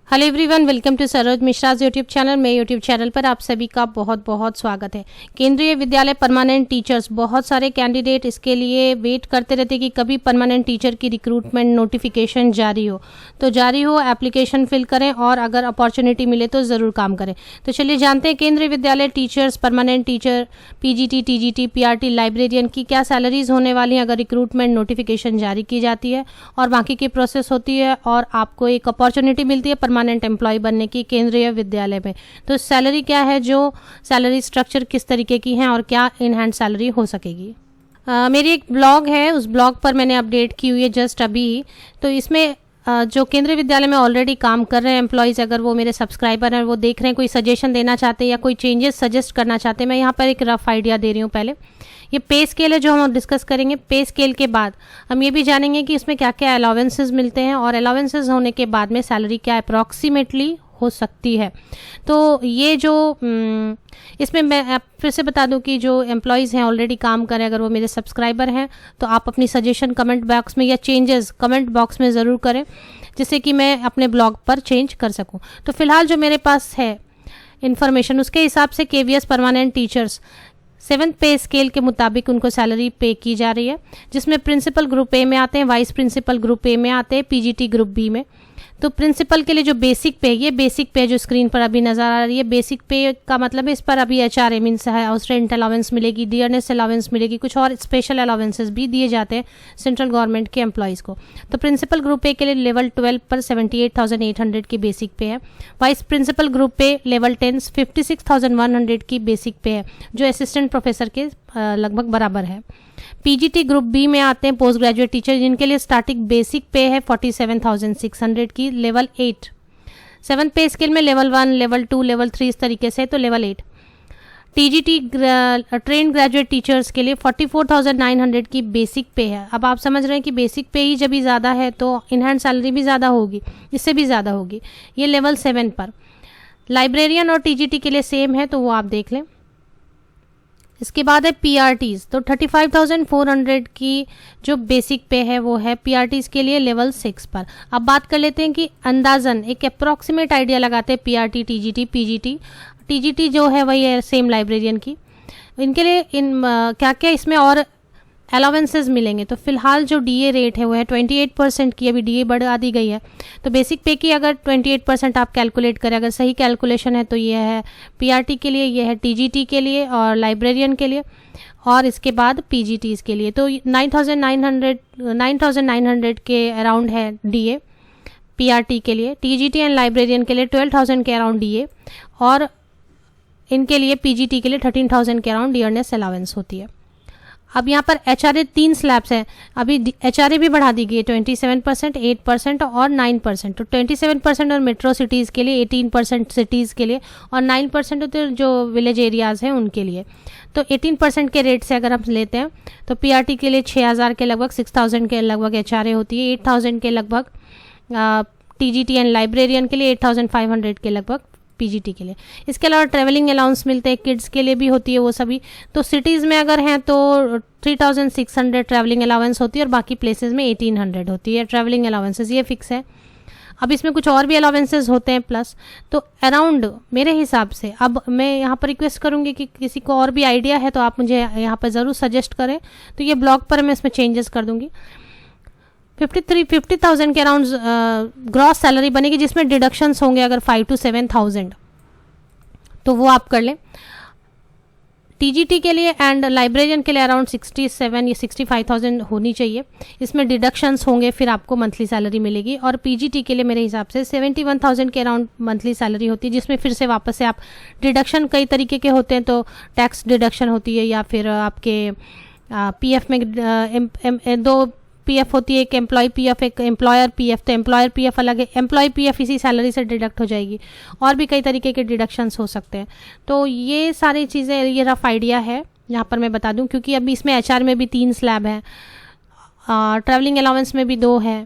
Hello everyone, welcome to Saroj Mishra's YouTube channel. मेरे YouTube channel पर आप सभी का बहुत बहुत स्वागत है। केंद्रीय विद्यालय परमानेंट टीचर्स, बहुत सारे कैंडिडेट इसके लिए वेट करते रहते कि कभी परमानेंट टीचर की रिक्रूटमेंट नोटिफिकेशन जारी हो। तो जारी हो, एप्लीकेशन फिल करें और अगर अपॉर्चुनिटी मिले तो ज़रूर काम करें। तो चलिए जानते हैं केंद्रीय विद्यालय teachers, permanent teacher, PGT, TGT, PRT, librarian की क्या सैलरीज होने वाली हैं अगर रिक्रूटमेंट नोटिफिकेशन जारी की जाती है और बाकी की प्रोसेस होती है और आपको एक अपॉर्चुनिटी मिलती है परमानेंट एम्प्लॉय बनने की केंद्रीय विद्यालय में। तो सैलरी क्या है, जो सैलरी स्ट्रक्चर किस तरीके की है और क्या इन हैंड सैलरी हो सकेगी। मेरी एक ब्लॉग है, उस ब्लॉग पर मैंने अपडेट की हुई है जस्ट अभी। तो इसमें जो केंद्रीय विद्यालय में ऑलरेडी काम कर रहे हैं एम्प्लॉयज़, अगर वो मेरे सब्सक्राइबर हैं, वो देख रहे हैं, कोई सजेशन देना चाहते हैं या कोई चेंजेस सजेस्ट करना चाहते हैं, मैं यहाँ पर एक रफ आइडिया दे रही हूँ। पहले ये पे स्केल है जो हम डिस्कस करेंगे। पे स्केल के बाद हम ये भी जानेंगे कि इसमें क्या क्या अलाउंसेस मिलते हैं और अलाउंसेस होने के बाद में सैलरी क्या अप्रॉक्सीमेटली हो सकती है। तो ये जो इसमें मैं फिर से बता दूं कि जो एम्प्लॉयज़ हैं ऑलरेडी काम करें, अगर वो मेरे सब्सक्राइबर हैं तो आप अपनी सजेशन कमेंट बॉक्स में या चेंजेस कमेंट बॉक्स में ज़रूर करें, जिससे कि मैं अपने ब्लॉग पर चेंज कर सकूं। तो फिलहाल जो मेरे पास है इन्फॉर्मेशन, उसके हिसाब से केवीएस परमानेंट टीचर्स 7th पे स्केल के मुताबिक उनको सैलरी पे की जा रही है, जिसमें प्रिंसिपल ग्रुप ए में आते हैं, वाइस प्रिंसिपल ग्रुप ए में आते हैं, पीजीटी ग्रुप बी में। तो प्रिंसिपल के लिए जो बेसिक पे, ये बेसिक पे जो स्क्रीन पर अभी नज़र आ रही है, बेसिक पे का मतलब है इस पर अभी एचआरए मीन्स है, हाउस रेंट अलाउंस मिलेगी, डियरनेस अलाउंस मिलेगी, कुछ और स्पेशल अलाउंसेस भी दिए जाते हैं सेंट्रल गवर्नमेंट के एम्प्लॉयज़ को। तो प्रिंसिपल ग्रुप ए के लिए लेवल 12 पर 78,800 की बेसिक पे है। वाइस प्रिंसिपल ग्रुप पे लेवल 10 56,100 की बेसिक पे है, जो असिस्टेंट प्रोफेसर के लगभग बराबर है। पीजीटी ग्रुप बी में आते हैं पोस्ट ग्रेजुएट टीचर, जिनके लिए स्टार्टिंग बेसिक पे है 47,600 की, लेवल 8। 7th पे स्केल में लेवल 1, लेवल 2, लेवल 3 इस तरीके से, तो level 8। TGT train graduate teachers के लिए 44,900 की बेसिक पे है। अब आप समझ रहे हैं कि बेसिक पे ही जब भी ज़्यादा है तो इन हैंड सैलरी भी ज़्यादा होगी, इससे भी ज़्यादा होगी। ये लेवल 7 पर। लाइब्रेरियन और टीजीटी के लिए सेम है, तो वो आप देख लें। इसके बाद है पीआरटीज़, तो 35,400 की जो बेसिक पे है वो है पीआरटीज़ के लिए लेवल 6 पर। अब बात कर लेते हैं कि अंदाजन एक अप्रॉक्सीमेट आइडिया लगाते हैं पीआरटी, टीजीटी, पीजीटी। टीजीटी जो है वही है सेम लाइब्रेरियन की, इनके लिए क्या क्या इसमें और अलाउंसेस मिलेंगे। तो फिलहाल जो डीए रेट है वो है 28% की, अभी डीए बढ़ा दी गई है। तो बेसिक पे की अगर 28% आप कैलकुलेट करें, अगर सही कैलकुलेशन है, तो ये है पीआरटी के लिए, ये है टीजीटी के लिए और लाइब्रेरियन के लिए, और इसके बाद पीजीटीज़ के लिए। तो 9,900 के अराउंड है डीए पीआरटी के लिए, टीजीटी एंड लाइब्रेरियन के लिए 12,000 के अराउंड डीए, और इनके लिए पीजीटी के लिए 13,000 के अराउंड डियरनेस अलाउंस होती है। अब यहाँ पर एचआरए 3 स्लैब्स हैं, अभी एचआरए भी बढ़ा दी गई है 27%, 8% और 9%। तो 27% और मेट्रो सिटीज़ के लिए, 18% सिटीज़ के लिए और 9% तो जो विलेज एरियाज़ हैं उनके लिए। तो 18% के रेट से अगर हम लेते हैं तो पीआरटी के लिए 6,000 के लगभग, 6,000 के लगभग एचआरए होती है, 8,000 के लगभग टीजीटी एंड लाइब्रेरियन के लिए, 8,500 के लगभग पीजीटी के लिए। इसके अलावा ट्रैवलिंग अलाउंस मिलते हैं, किड्स के लिए भी होती है वो सभी। तो सिटीज़ में अगर हैं तो 3,600 ट्रैवलिंग अलाउंस होती है और बाकी प्लेसेस में 1,800 होती है ट्रैवलिंग अलाउंसेस, ये फिक्स है। अब इसमें कुछ और भी अलाउंसेस होते हैं प्लस। तो अराउंड मेरे हिसाब से, अब मैं यहाँ पर रिक्वेस्ट करूँगी कि किसी को और भी आइडिया है तो आप मुझे यहाँ पर ज़रूर सजेस्ट करें, तो ये ब्लॉग पर मैं इसमें चेंजेस कर दूँगी। 50,000 के अराउंड ग्रॉस सैलरी बनेगी, जिसमें डिडक्शंस होंगे अगर 5,000 to 7,000, तो वो आप कर लें। टीजीटी के लिए एंड लाइब्रेरियन के लिए अराउंड 67 या 65,000 होनी चाहिए, इसमें डिडक्शंस होंगे, फिर आपको मंथली सैलरी मिलेगी। और पीजीटी के लिए मेरे हिसाब से 71,000 के अराउंड मंथली सैलरी होती है, जिसमें फिर से वापस से आप डिडक्शन कई तरीके के होते हैं, तो टैक्स डिडक्शन होती है या फिर आपके पीएफ में दो पीएफ होती है, एक एम्प्लॉय पीएफ, एक एम्प्लॉयर पीएफ। तो एम्प्लॉयर पीएफ अलग है, एम्प्लॉय पीएफ इसी सैलरी से डिडक्ट हो जाएगी, और भी कई तरीके के डिडक्शंस हो सकते हैं। तो ये सारी चीज़ें, ये रफ आइडिया है यहाँ पर मैं बता दूं, क्योंकि अभी इसमें एचआर में भी 3 स्लैब है, ट्रैवलिंग अलाउंस में भी 2 है।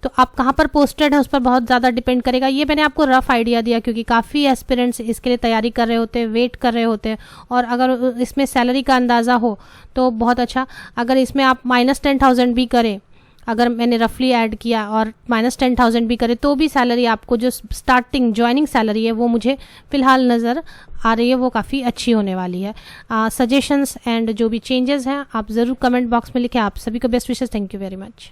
तो आप कहाँ पर पोस्टेड हैं उस पर बहुत ज़्यादा डिपेंड करेगा। ये मैंने आपको रफ आइडिया दिया क्योंकि काफ़ी एस्पिरेंट्स इसके लिए तैयारी कर रहे होते हैं, वेट कर रहे होते हैं, और अगर इसमें सैलरी का अंदाज़ा हो तो बहुत अच्छा। अगर इसमें आप -10,000 भी करें अगर मैंने रफली ऐड किया और -10,000 भी करे तो भी सैलरी आपको जो स्टार्टिंग ज्वाइनिंग सैलरी है वो मुझे फ़िलहाल नज़र आ रही है, वो काफ़ी अच्छी होने वाली है। सजेशंस एंड जो भी चेंजेस हैं आप ज़रूर कमेंट बॉक्स में लिखें। आप सभी को best wishes. Thank you very much.